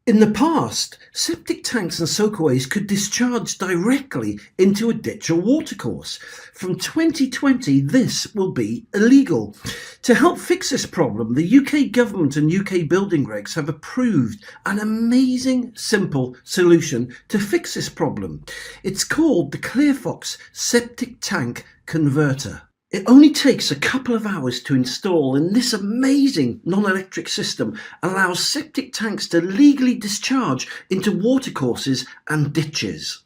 In the past, septic tanks and soakaways could discharge directly into a ditch or watercourse. From 2020, this will be illegal. To help fix this problem, the UK government and UK building regs have approved an amazing, simple solution to fix this problem. It's called the ClearFox Septic Tank Converter. It only takes a couple of hours to install, and this amazing non-electric system allows septic tanks to legally discharge into watercourses and ditches.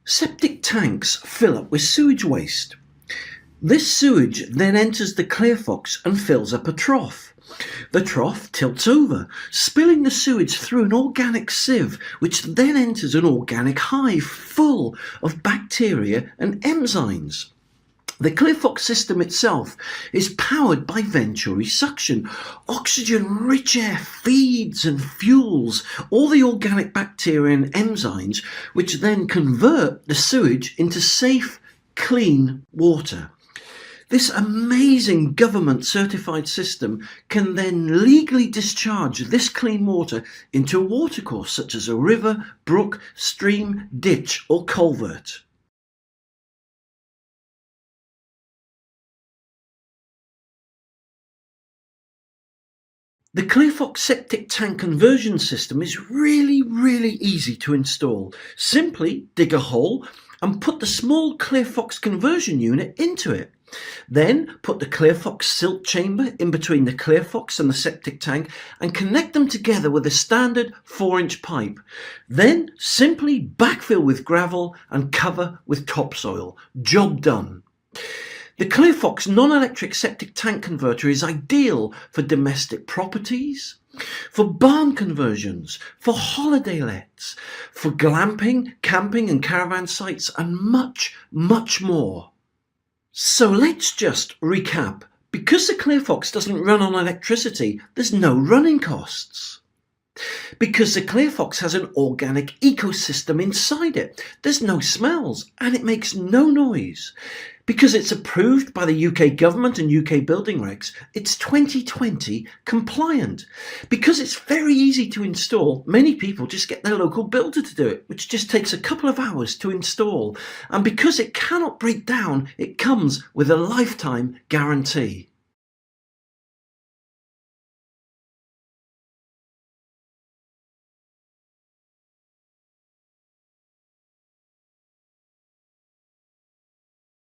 Septic tanks fill up with sewage waste. This sewage then enters the ClearFox and fills up a trough. The trough tilts over, spilling the sewage through an organic sieve, which then enters an organic hive full of bacteria and enzymes. The ClearFox system itself is powered by venturi suction. Oxygen-rich air feeds and fuels all the organic bacteria and enzymes, which then convert the sewage into safe, clean water. This amazing government certified system can then legally discharge this clean water into a watercourse such as a river, brook, stream, ditch or culvert. The ClearFox septic tank conversion system is really easy to install. Simply dig a hole and put the small ClearFox conversion unit into it. Then put the ClearFox silt chamber in between the ClearFox and the septic tank and connect them together with a standard 4-inch pipe. Then simply backfill with gravel and cover with topsoil. Job done. The ClearFox non-electric septic tank converter is ideal for domestic properties, for barn conversions, for holiday lets, for glamping, camping and caravan sites and much more. So let's just recap. Because the ClearFox doesn't run on electricity, there's no running costs. Because the ClearFox has an organic ecosystem inside it, there's no smells and it makes no noise. Because it's approved by the UK government and UK building regs, it's 2020 compliant. Because it's very easy to install, many people just get their local builder to do it, which just takes a couple of hours to install. And because it cannot break down, it comes with a lifetime guarantee.